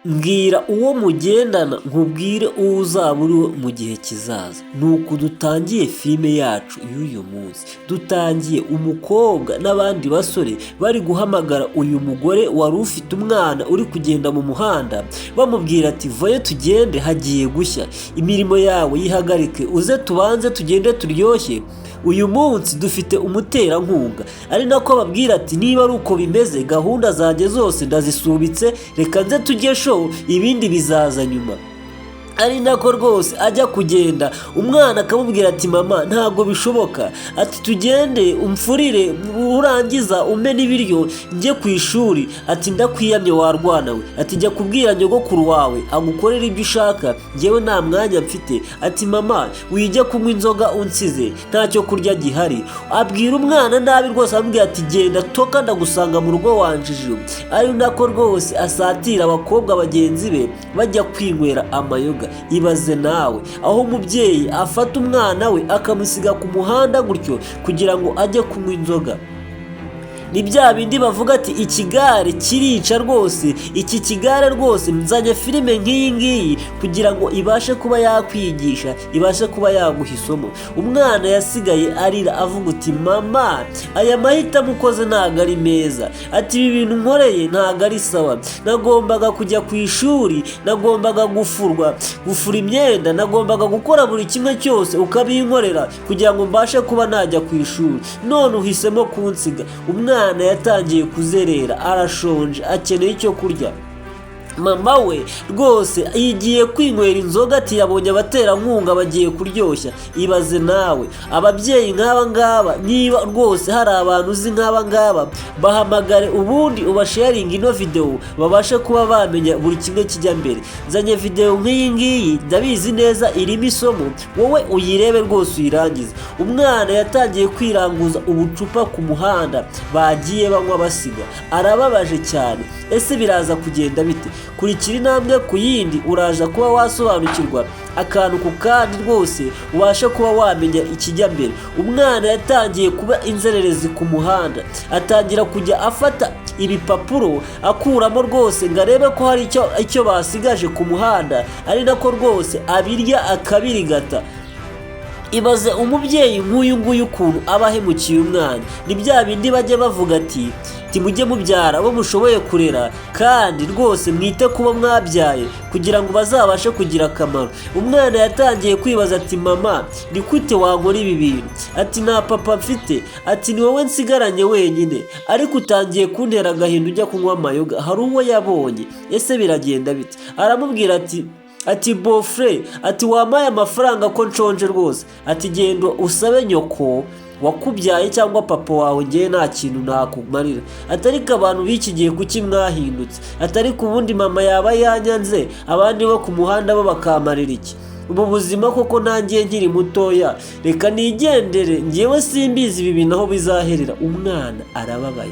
mbwira uwo mugendana nkubwire uwo uzaba uriwe mu gihe kizaza. Nuko dutangiye filime yacu y'uyu munsi. Dutangiye umukobwa n'abandi basore bari guhamagara uyu mugore wari ufite umwana uri kugenda mu muhanda, bamubwira ati vaye tugende hagiye gushya, imirimo yawe yihagarike uze tubanze tugende turyoshye, uyu munsi dufite umuterankunga. Ari nako babwira ati niba ari uko bimeze gahunda zanjye zose ndazisubitse, reka nze tujye show, ibindi bizaza nyuma. Ari nako rwose ajya kugenda, umwana akamubwira ati mama ntabwo bishoboka, ati tugende umfurire urangiza umpe n'ibiryo njye ku ishuri, ati ndakwiyamye warwana we, ati jya kubwira nyogokuru wawe agukorera ibyo ushaka, njyewe nta mwanya mfite, ati mama wijya kunywa inzoga unsize ntacyo kurya gihari. Abwira umwana nabi rwose, amubwira ati genda toka ndagusanga mu rugo wanjije. Ari nako rwose asatira abakobwa bagenzi be bajya kwinywera amayoga. Ibaze nawe aho umubyeyi afata umwana we akamusiga ku muhanda gutyo kugira ngo ajye kunywa inzoga. Ni bya bindi bavuga ati ikigare kirica rwose, iki kigare rwose nzanye filime nk'iyi ngiyi kugira ngo ibashe kuba yakwigisha, ibashe kuba yaguha isomo. Umwana yasigaye arira avuga uti mama aya mahitamo ukoze ntago ari meza, ati ibi bintu nkoreye ntago ari sawa, nagombaga kujya ku ishuri, nagombaga gufura imyenda, nagombaga gukora buri kimwe cyose ukabinkorera kugira ngo mbashe kuba najya ku ishuri, none uhisemo kunsiga. Umwana yatangiye kuzerera, arashonje, akeneye icyo kurya. Mama we rwose yigiye kwinywera inzoga, ati yabonye abaterankunga bagiye kuryoshya. Ibaze nawe ababyeyi nk'aba ngaba, niba rwose hari abantu uzi nk'aba ngaba, bahamagare ubundi ubasharinga ino video babashe kuba bamenya buri kimwe kijya mbere. Nzanye video nk'iyi ngiyi ndabizi neza irimo isomo, wowe uyirebe rwose uyirangize. Umwana yatangiye kwiranguza ubucupa ku muhanda, bagiye banywa basiga, arababaje cyane. Ese biraza kugenda bite? Kurikira intambwe ku yindi uraje kuba wasobanukirwa akantu ku kandi rwose ubashe kuba wamenya ikijya mbere. Umwana yatangiye kuba inzererezi ku muhanda, atangira kujya afata ibipapuro akuramo rwose ngo arebe ko hari icyo basigaje ku muhanda, ari nako rwose abirya akabirigata. Ibaze umubyeyi nk'uyu nguyu ukuntu aba ahemukiye umwana. Ni bya bindi bajya bavuga ati mujye mubyara abo mushoboye kurera, kandi rwose mwite kuba mwabyaye kugira ngo bazabashe kugira akamaro. Umwana yatangiye kwibaza ati mama ni gute wankora ibi bintu, ati nta papa mfite, ati ni wowe nsigaranye wenyine, ariko utangiye kuntera agahinda ujya kunywa amayoga, hari uwo yabonye, ese biragenda bite? Aramubwira ati bofre, ati wampaye amafaranga ko nshonje rwose, ati genda usabe nyoko wakubyaye cyangwa papa wawe, ngiye nta kintu nakumarira. Atariko abantu b'iki gihe kuki mwahindutse? Atariko ubundi mama yaba yanyanze, abandi bo ku muhanda bo bakamarira iki? Ubu buzima koko nangiye nkiri mutoya, reka nigendere, ngewe simbizi ibi bintu aho bizaherera. Umwana arababaye.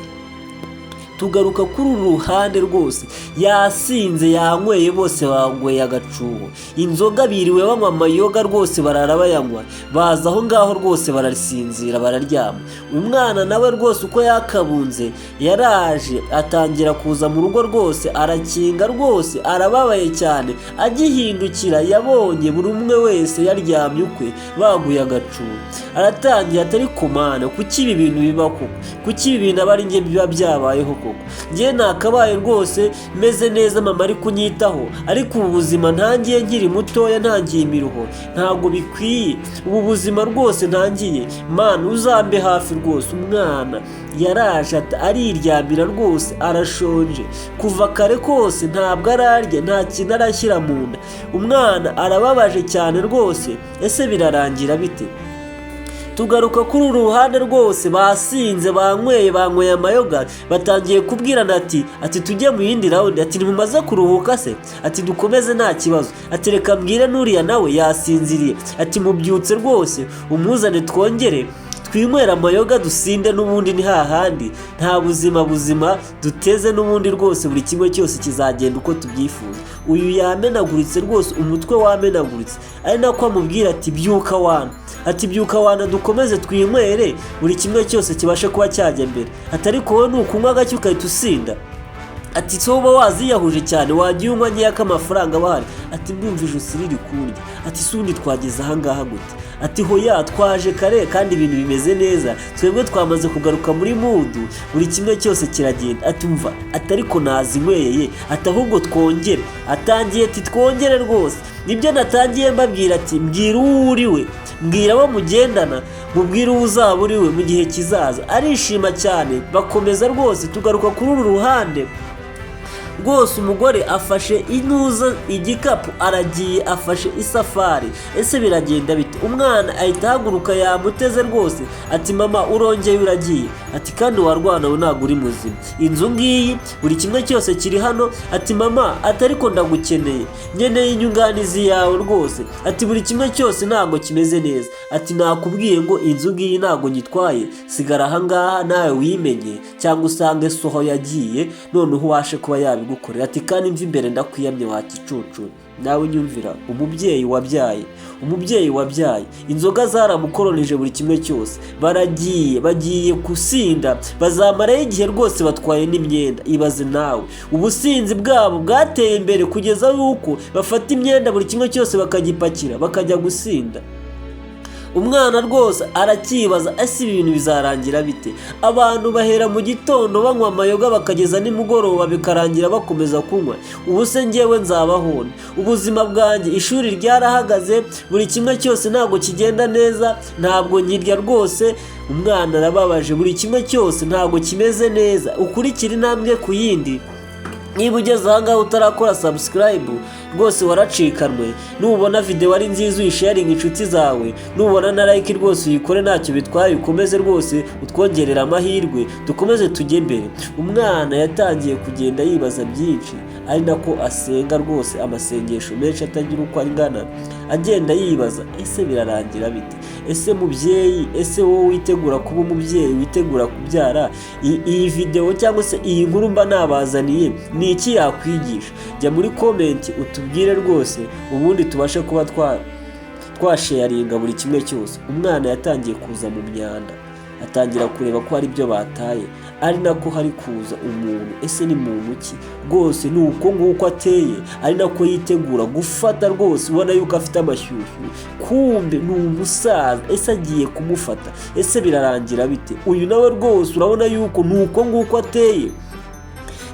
Tugaruka kuri uru ruhande rwose, yasinze yanyweye, bose banyweye agacuho, inzoga biriwe banywa amayoga rwose, barara bayanywa, baza aho ngaho rwose barasinzira bararyama. Umwana nawe rwose uko yakabunze yaraje atangira kuza mu rugo rwose, arakinga rwose, arababaye cyane. Agihindukira yabonye buri umwe wese yaryamye ukwe baguye agacuho. Aratangira atari kumana, kuki ibi bintu biba koko, kuki ibi bintu aba ari njye biba byabayeho koko? Njye nakabaye rwose meze neza, mama ari kunyitaho, ariko ubu buzima ntangiye nkiri mutoya, ntangiye imiruho, ntabwo bikwiye. Ubu buzima rwose ntangiye, mana uzambe hafi rwose. Umwana yaraje ariryamira rwose, arashonje kuva kare kose, ntabwo ararya, nta kintu arashyira mu nda. Umwana arababaje cyane rwose. Ese birarangira bite? Tugaruka kuri uru ruhande rwose, basinze banyweye amayoga, batangiye kubwirana ati tujye mu yindi round, ati nimumaze kuruhuka se, ati dukomeze nta kibazo, ati reka mbwire n'uriya nawe yasinziriye, ati mubyutse rwose umuzane twongere twinywera amayoga dusinde, n'ubundi ni hahandi, nta buzima duteze, n'ubundi rwose buri kimwe cyose kizagenda uko tubyifuza. Uyu yamenaguritse rwose, umutwe wamenaguritse, ari nako amubwira ati byuka wana, ati byuka wana dukomeze twinywere buri kimwe cyose kibashe kuba cyajya mbere, atari ko wowe nukunywa gake ukahita usinda. ati so uba waziyahuje cyane wagiye unywa nkeya k'amafaranga bahari. Ati ndumva ijosi riri kundya. Ati sundi twageze ahangaha gute? Ati hoya twaje kare kandi ibintu bimeze neza, twebwe twamaze kugaruka muri mudu, buri kimwe cyose kiragenda. Ati umva, ati ariko nazinyweye, ati ahubwo twongere. Atangiye ati twongere rwose. Nibyo natangiye mbabwira ati mbwira uwo uriwe, mbwira abo mugendana, mubwire uwo uzaba uriwe mu gihe kizaza. Arishima cyane, bakomeza rwose tugaruka kuri uru ruhande. Rwose umugore afashe inuza igikapu aragiye afashe isafari. Ese biragenda bite? Umwana ahita ahaguruka yamuteze rwose. Ati mama urongeye uragiye? Ati kandi warwana we ntabwo uri muzima, inzu ngiyi buri kimwe cyose kiri hano. Ati mama ati ariko ndagukeneye, nkeneye inyunganizi yawe rwose. Ati buri kimwe cyose ntabwo kimeze neza. Ati nakubwiye ngo inzu ngiyi ntabwo nyitwaye, sigara ahangaha nawe wimenye cyangwa usange soho yagiye noneho ubashe kuba yabigukorera. Ati kandi mva imbere ndakwiyamye wa gicucu. Nawe nyumvira, umubyeyi wabyaye inzoga zaramukoronije buri kimwe cyose. bagiye gusinda, bazamarayo igihe rwose batwaye n'imyenda. Ibaze nawe ubusinzi bwabo bwateye imbere kugeza yuko bafata imyenda buri kimwe cyose bakagipakira bakajya gusinda. Umwana rwose arakibaza, ese ibintu bizarangira bite? Abantu bahera mu gitondo banywa amayoga bakageza nimugoroba bikarangira bakomeza kunywa. Ubu se njyewe nzabahona? Ubuzima bwanjye, ishuri ryarahagaze, buri kimwe cyose ntabwo kigenda neza, ntabwo nyirya rwose. Umwana arababaje, buri kimwe cyose ntabwo kimeze neza. Ukurikira intambwe ku yindi. Niba ugeze ahangaha utarakora subscribe rwose waracikanwe. Nubona video ari nziza uyisharinga inshuti zawe, nubona na like rwose uyikore, ntacyo bitwaye. Ukomeze rwose utwongerera amahirwe, dukomeze tujye imbere. Umwana yatangiye kugenda yibaza byinshi, ari nako asenga rwose amasengesho menshi atagira uko angana. Agenda yibaza, ese birarangira bite? Ese mubyeyi, ese wowe witegura kuba umubyeyi, witegura kubyara, iyi video cyangwa se iyi nkuru mba nabazaniye ni iki yakwigisha? Jya muri comment utubwire rwose, ubundi tubashe kuba twasharinga buri kimwe cyose. Umwana yatangiye kuza mu myanda, atangira kureba ko hari ibyo bataye, ari nako hari kuza umuntu. Ese ni muntu ki? Rwose ni uko nguko ateye, ari nako yitegura gufata rwose, ubona yuko afite amashyushyu. Kumbe ni umusaza. Ese agiye kumufata? Ese birarangira bite? Uyu nawe rwose urabona yuko ni uko nguko ateye.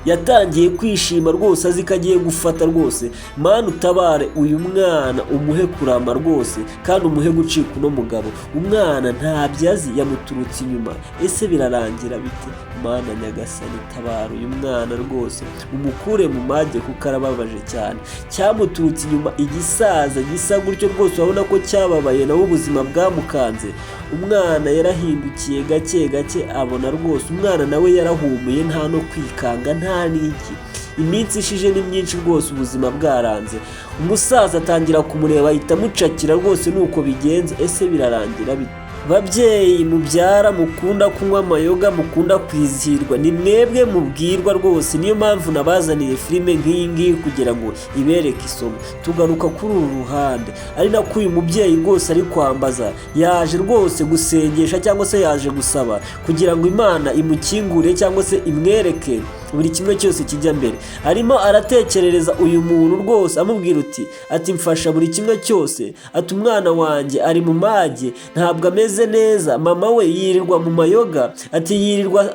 Yatangiye kwishima rwose, azi ko agiye gufata rwose. Mana utabare uyu mwana, umuhe kurama rwose kandi umuhe gucika uno mugabo. Umwana ntabyo azi, yamuturutse inyuma. Ese birarangira bite? Mana nyagasani tabara uyu mwana rwose, umukure mu mage kuko arababaje cyane. Cyamuturutse inyuma igisaza gisa gutyo rwose, urabona ko cyababaye nawe ubuzima bwamukanze. Umwana yarahindukiye gake gake abona rwose, umwana nawe yarahumuye nta no kwikanga nta n'iki. Iminsi ishije ni myinshi rwose, ubuzima bwaranze. Umusaza atangira kumureba ahita amucakira rwose, nuko bigenze. Ese birarangira bite? Babyeyi mubyara mukunda kunywa amayoga, mukunda kwizihirwa, ni mwebwe mubwirwa rwose. Niyo mpamvu nabazaniye filime nk'iyi ngiyi kugira ngo ibereke isomo. Tugaruka kuri uru ruhande, ari nako uyu mubyeyi rwose ari kwambaza, yaje rwose gusengesha cyangwa se yaje gusaba kugira ngo Imana imukingure cyangwa se imwereke buri kimwe cyose kijya mbere. Arimo aratekerereza uyu muntu rwose, amubwira ati mfasha buri kimwe cyose. Ati umwana wanjye ari mu mage, ntabwo ameze neza. Mama we yirirwa mu mayoga, ati yirirwa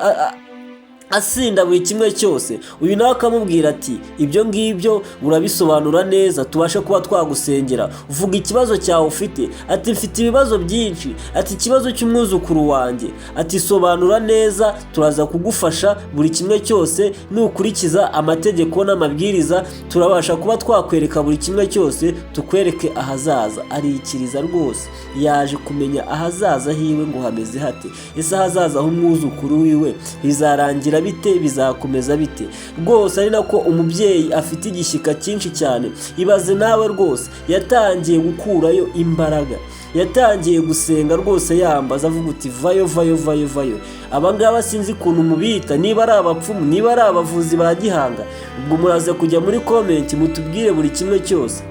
asinda buri kimwe cyose. Uyu nawe akamubwira ati ibyo ngibyo urabisobanura neza tubashe kuba twagusengera, uvuga ikibazo cyawe ufite. Ati mfite ibibazo byinshi. Ati ikibazo cy'umwuzukuru wanjye. Ati sobanura neza turaza kugufasha buri kimwe cyose, nukurikiza amategeko n'amabwiriza turabasha kuba twakwereka buri kimwe cyose, tukwereke ahazaza. Arikiriza rwose, yaje kumenya ahazaza hiwe ngo hameze hate. Ese ahazaza h'umwuzukuru wiwe bizarangira bite, bizakomeza bite? Rwose ari nako umubyeyi afite igishyika cyinshi cyane. Ibaze nawe rwose, yatangiye gukurayo imbaraga, yatangiye gusenga rwose yambaza, avuga uti vayo vayo vayo vayo. Abangaba sinzi ukuntu mubita, niba ari abapfumu, niba ari abavuzi ba gihanga. Ubwo muraza kujya muri comment mutubwire buri kimwe cyose.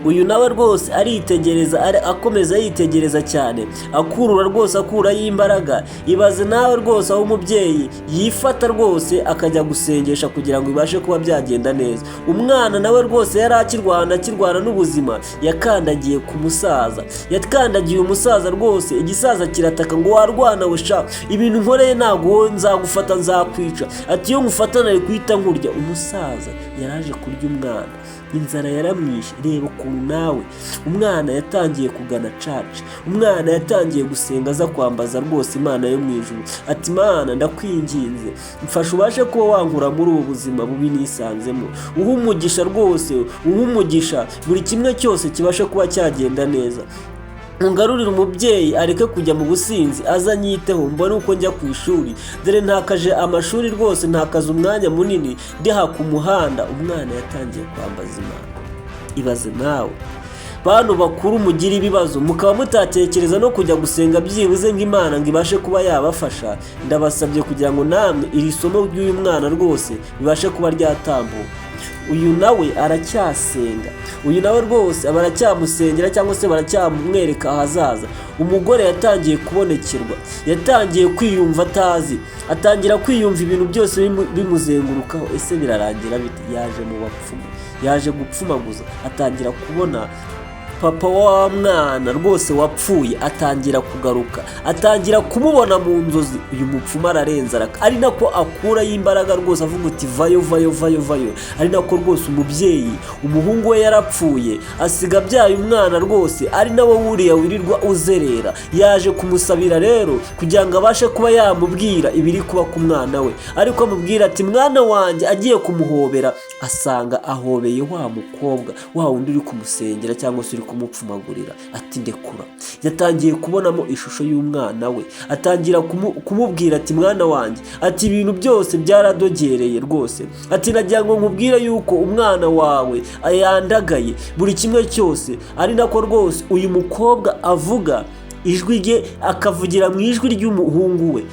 uyu nawe rwose aritegereza, akomeza yitegereza cyane, akurura rwose, akuraho imbaraga. Ibaze nawe rwose aho umubyeyi yifata rwose akajya gusengesha kugira ngo ibashe kuba byagenda neza. Umwana nawe rwose yari akirwana n'ubuzima, yakandagiye ku musaza, yakandagiye umusaza rwose. Igisaza kirataka ngo warwana we sha, ibintu nkoreye ntabwo nzagufata nzakwica. Ati iyo ngufata nari kwita nkurya. Umusaza yaraje kurya umwana, inzara yaramwishe. Reba ukuntu nawe umwana yatangiye kugana caca, umwana yatangiye gusenga aza kwambaza rwose Imana yo mu ijuru. Ati Mana ndakwinginze mfasha ubashe kuba wankura muri ubu buzima bubi nisanzemo, uha umugisha rwose, uha umugisha buri kimwe cyose kibashe kuba cyagenda neza. Ngarurira umubyeyi areke kujya mu businzi, aza nyiteho mbone uko njya ku ishuri, dore ntakaje amashuri rwose, ntakaze umwanya munini ndiha ku muhanda. Umwana yatangiye kwambaza Imana. Ibaze nawe bantu bakuru mugira ibibazo mukaba mutatekereza no kujya gusenga byibuze ng'Imana ngo ibashe kuba yabafasha. Ndabasabye kugira ngo namwe iri somo ry'uyu mwana rwose bibashe kuba ryatambuka. Uyu nawe aracyasenga, uyu nawe rwose baracyamusengera cyangwa se baracyamwereka ahazaza. Umugore yatangiye kubonekerwa, yatangiye kwiyumva atazi, atangira kwiyumva ibintu byose bimuzengurukaho. Ese birarangira bite? Yaje mu bapfumu, yaje gupfumaguza. Atangira kubona papa wa mwana rwose wapfuye, atangira kugaruka, atangira kumubona mu nzozi. Uyu mupfumu ararenza, ari nako akura y'imbaraga rwose, avuga uti vayo vayo vayo vayo. Ari nako rwose umubyeyi, umuhungu we yarapfuye, asiga byaye umwana rwose, ari nawe wuriya wirirwa uzerera. Yaje kumusabira rero kugira ngo abashe kuba yamubwira ibiri kuba ku mwana we, ariko amubwira ati mwana wanjye. Agiye kumuhobera asanga ahobeye wa mukobwa, wa wundi uri kumusengera cyangwa se uri kumupfumagurira. Ati ndekura. Yatangiye kubonamo ishusho y'umwana we, atangira kumubwira ati mwana wanjye, ati ibintu byose byaradogereye rwose. Ati nagira ngo nkubwire yuko umwana wawe yandagaye buri kimwe cyose. Ari nako rwose uyu mukobwa avuga, ijwi rye akavugira mu ijwi ry'umuhungu we.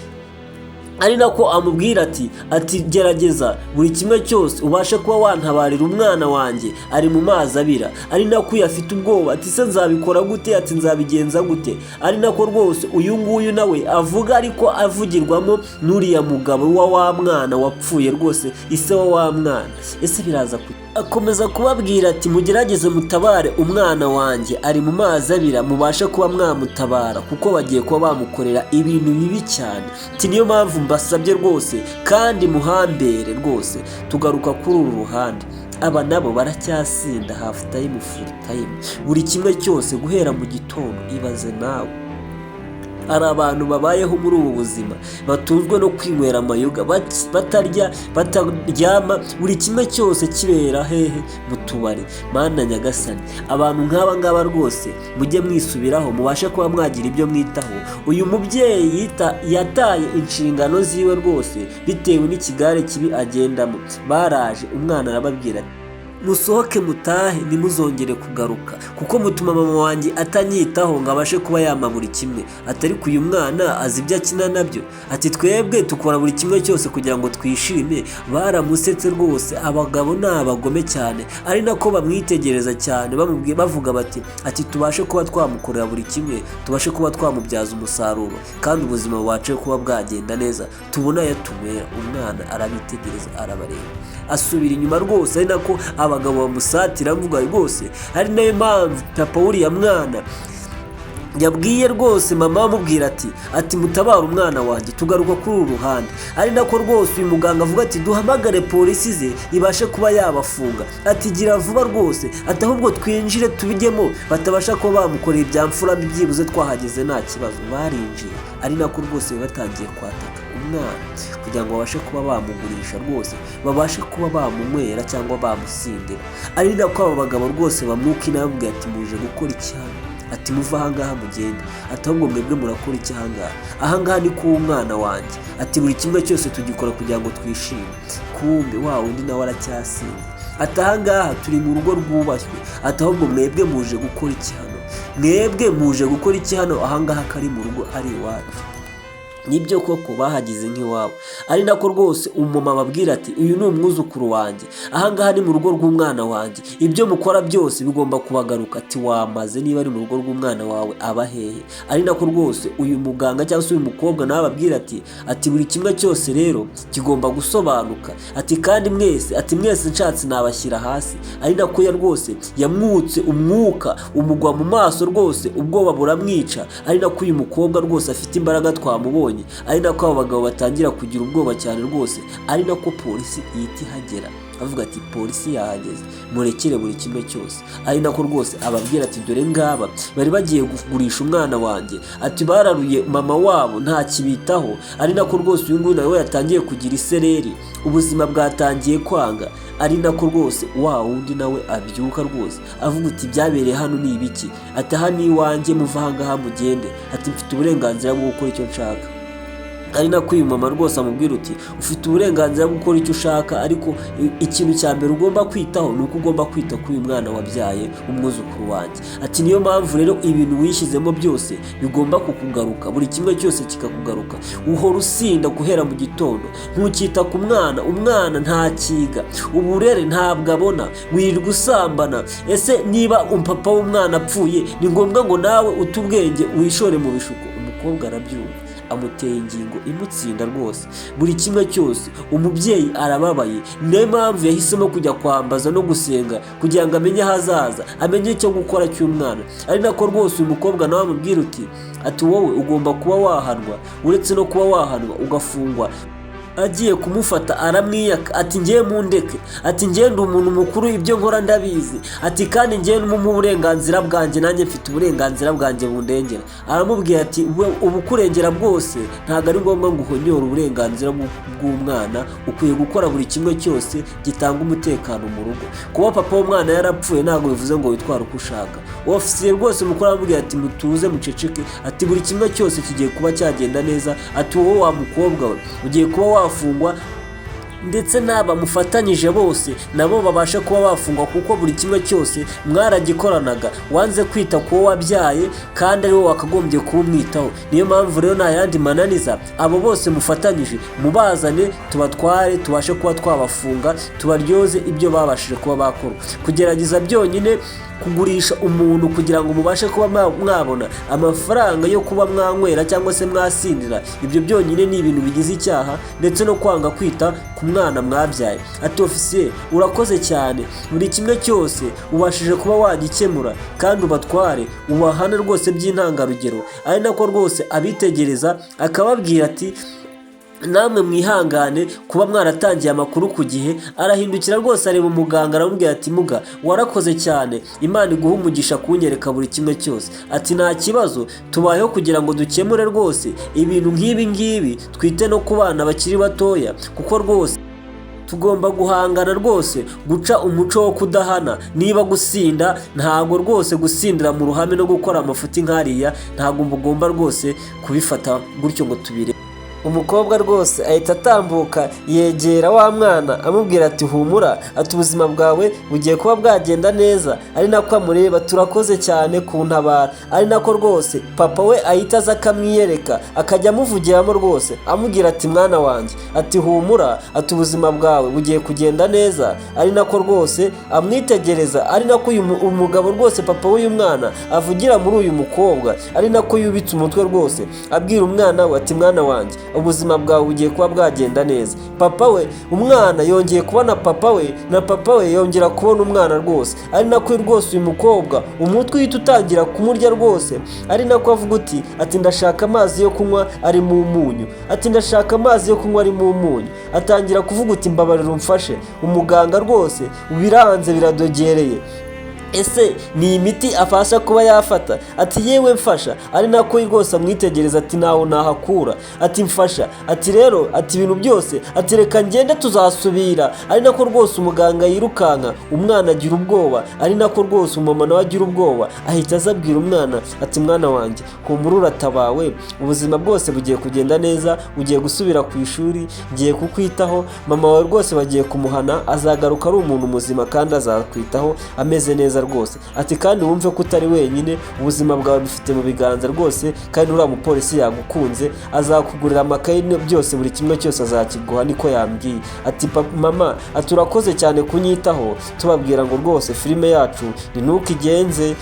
Ari nako amubwira ati gerageza buri kimwe cyose ubashe kuba wantabarira umwana wanjye, ari mu mazi abira. Ari nako yafite ubwoba, ati se nzabikora gute? Ati nzabigenza gute? Ari nako rwose uyu nguyu nawe avuga, ariko avugirwamo n'uriya mugabo wa mwana wapfuye rwose, ise wa mwana. Ese biraza akomeza kubabwira ati mugerageze mutabare umwana wanjye, ari mu mazi abira, mubashe kuba mwamutabara kuko bagiye kuba bamukorera ibintu bibi cyane. Ati niyo mpamvu mbasabye rwose kandi muhambere rwose. Tugaruka kuri uru ruhande, aba nabo baracyasinda half time full time, buri kimwe cyose guhera mu gitondo. Ibaze nawe hari abantu babayeho muri ubu buzima batunzwe no kwinywera amayoga, batarya bataryama, buri kimwe cyose kibera hehe? Mu tubari. Mana nyagasani, abantu nk'aba ngaba rwose mujye mwisubiraho, mubashe kuba mwagira ibyo mwitaho. Uyu mubyeyi yataye inshingano ziwe rwose bitewe n'ikigare kibi agendamo. Baraje, umwana arababwira ati musohoke mutahe, nimuzongere kugaruka kuko mutuma mama wanjye atanyitaho ngo abashe kuba yama buri kimwe. Atari ku uyu mwana azi ibyo akina nabyo. Ati twebwe tukora buri kimwe cyose kugira ngo twishime. Baramusetse rwose. Abagabo ni abagome cyane, ari nako bamwitegereza cyane, bavuga bati ati tubashe kuba twamukorera buri kimwe, tubashe kuba twamubyaza umusaruro kandi ubuzima bwacu kuba bwagenda neza, tubona yatumwera. Umwana arabitegereza, arabareba, asubira inyuma rwose. Ari nako abagabo bamusatira mvuga rwose. Ari nayo mpamvu papa uriya mwana yabwiye rwose mama amubwira ati mutabara umwana wanjye. Tugaruka kuri uru ruhande, ari nako rwose uyu muganga avuga ati duhamagare polisi ze ibashe kuba yabafunga. Ati gira vuba rwose, ati ahubwo twinjire tubijyemo, batabasha kuba bamukorera ibyamfura byibuze twahageze nta kibazo. Barinjiye, ari nako rwose batangiye kwataka umwana kugira ngo babashe kuba bamugurisha rwose, babashe kuba bamunywera cyangwa bamusindira. Ari nako abo bagabo rwose bamwuka inama ati muje gukora iki hano? Ati muva ahangaha mugende. Ati ahubwo mwebwe murakora iki ahangaha? Ahangaha ni ku mwana wanjye. Ati buri kimwe cyose tugikora kugira ngo twishime. Kumbe wa wundi nawe aracyasinze. Ati ahangaha turi mu rugo rwubashywe. Ati ahubwo mwebwe muje gukora iki hano? Mwebwe muje gukora iki hano? Ahangaha kari mu rugo ari iwacu. nibyo koko bahagize nk'iwabo, ari nako rwose umumama ababwira ati uyu ni umwuzukuru wanjye, ahangaha ni mu rugo rw'umwana wanjye, ibyo mukora byose bigomba kubagaruka. Ati wamaze, niba ari mu rugo rw'umwana wawe aba hehe? Ari nako rwose uyu muganga cyangwa se uyu mukobwa nawe ababwira ati buri kimwe cyose rero kigomba gusobanuka, ati kandi mwese nshatse nabashyira hasi. Ari nako rwose yamwutse umwuka umugwa mu maso rwose, ubwoba buramwica. Ari nako uyu mukobwa rwose afite imbaraga twamubonye, ari nako abo bagabo batangira kugira ubwoba cyane rwose. Ari nako polisi ihita ihagera avuga ati polisi yahageze, murekere buri kimwe cyose. Ari nako rwose ababwira ati dore ngaba bari bagiye kugurisha umwana wanjye, ati bararuye mama wabo nta kibitaho. Ari nako rwose uyu nguyu nawe yatangiye kugira isereri, ubuzima bwatangiye kwanga. Ari nako rwose wa wundi nawe abyuka rwose avuga ati byabereye hano ni ibiki? Ati aha ni iwanjye, muva ahangaha mugende, ati mfite uburenganzira bwo gukora icyo nshaka. Ari nako uyu mama rwose amubwira uti ufite uburenganzira bwo gukora icyo ushaka, ariko ikintu cya mbere ugomba kwitaho ni uko ugomba kwita kuri uyu mwana wabyaye, umwuzukuru wanjye. Ati niyo mpamvu rero ibintu wishyizemo byose bigomba kukugaruka, buri kimwe cyose kikakugaruka. Uhora usinda guhera mu gitondo, ntukita ku mwana, umwana ntakiga, uburere ntabwo abona, wirirwa usambana. Ese niba papa w'umwana apfuye ni ngombwa ngo nawe ute ubwenge wishore mu bishuko? Umukobwa arabyumva, amuteye ingingo imutsinda rwose, buri kimwe cyose. Umubyeyi arababaye, niyo mpamvu yahisemo kujya kwambaza no gusenga kugira ngo amenye ahazaza, amenye icyo gukora cy'umwana. Ari nako rwose uyu mukobwa nawe amubwira ati wowe ugomba kuba wahanwa, uretse no kuba wahanwa ugafungwa. Agiye kumufata aramwiyaka, ati ngiye mundeke, ati ngiye ndi umuntu mukuru, ibyo nkora ndabizi, ati kandi ngiye mu burenganzira bwanjye, nanjye mfite uburenganzira bwanjye bundengera. Aramubwira ati ubu kurengera bwose ntabwo ari ngombwa ngo uhonyore uburenganzira bw'umwana, ukwiye gukora buri kimwe cyose gitanga umutekano mu rugo. Kuba papa w'umwana yarapfuye ntabwo bivuze ngo witware uko ushaka. Ofisiye rwose mukuru aramubwira ati mutuze muceceke, ati buri kimwe cyose kigiye kuba cyagenda neza. Ati wowe wa mukobwa we ugiye kuba wafungwa, ndetse n'abamufatanyije bose nabo babasha kuba bafungwa, kuko buri kimwe cyose mwaragikoranaga. Wanze kwita ku wo wabyaye kandi ari wowe wakagombye kuba umwitaho. Niyo mpamvu rero nta yandi mananiza, abo bose mufatanyije mubazane tubatware, tubashe kuba twabafunga, tubaryoze ibyo babashije kuba bakora. Kugerageza byonyine kugurisha umuntu kugira ngo mubashe kuba mwabona amafaranga yo kuba mwanywera cyangwa se mwasindira, ibyo byonyine ni ibintu bigize icyaha, ndetse no kwanga kwita ku mwana mwabyaye. Ati ofisiye urakoze cyane, buri kimwe cyose ubashije kuba wagikemura, kandi ubatware ubahane rwose by'intangarugero. Ari nako rwose abitegereza akababwira ati namwe mwihangane kuba mwaratangiye amakuru ku gihe. Arahindukira rwose areba umuganga aramubwira ati muga warakoze cyane, Imana iguha umugisha kunyereka buri kimwe cyose. Ati nta kibazo, tubayeho kugira ngo dukemure rwose ibintu nk'ibi ngibi, twite no ku bana bakiri batoya, kuko rwose tugomba guhangana rwose guca umuco wo kudahana. Niba gusinda, ntabwo rwose gusindira mu ruhame no gukora amafuti nk'ariya, ntabwo mugomba rwose kubifata gutyo ngo tubire. Umukobwa rwose ahita atambuka yegera wa mwana amubwira ati humura, ati ubuzima bwawe bugiye kuba bwagenda neza. Ari nako amureba, turakoze cyane kuntabara. Ari nako rwose papa we ahita aza akamwiyereka, akajya amuvugiramo rwose amubwira ati mwana wanjye, ati humura, ati ubuzima bwawe bugiye kugenda neza. Ari nako rwose amwitegereza, ari nako uyu umugabo rwose papa w'uyu mwana avugira muri uyu mukobwa. Ari nako yubitse umutwe rwose abwira umwana we ati mwana wanjye, ubuzima bwawe bugiye kuba bwagenda neza. Papa we, umwana yongeye kubona papa we, na papa we yongera kubona umwana rwose. Ari nako rwose uyu mukobwa umutwe uhita utangira kumurya rwose. Ari nako avuga ati ndashaka amazi yo kunywa ari mu munyu, ati ndashaka amazi yo kunywa ari mu munyu. Atangira kuvuga uti mbabarira umfashe. Umuganga rwose biranze biradogereye, ese ni imiti afasha kuba yafata? Ati yewe mfasha. Ari nako rwose amwitegereza ati naho nahakura, ati mfasha, ati rero, ati ibintu byose, ati reka ngende tuzasubira. Ari nako rwose umuganga yirukanka, umwana agira ubwoba. Ari nako rwose umama nawe agira ubwoba, ahita azabwira umwana ati mwana wanjye humura uratabawe, ubuzima bwose bugiye kugenda neza, ugiye gusubira ku ishuri, ngiye kukwitaho, mama wawe rwose bagiye kumuhana, azagaruka ari umuntu muzima kandi azakwitaho ameze neza rwose, ati kandi wumve ko utari wenyine, ubuzima bwawe bufite mu biganza rwose, kandi uriya mupolisi yagukunze, azakugurira amakayi byose, buri kimwe cyose azakiguha, niko yambwiye. Ati mama, ati urakoze cyane kunyitaho, tubabwira ngo rwose filime yacu ni nuko igenze.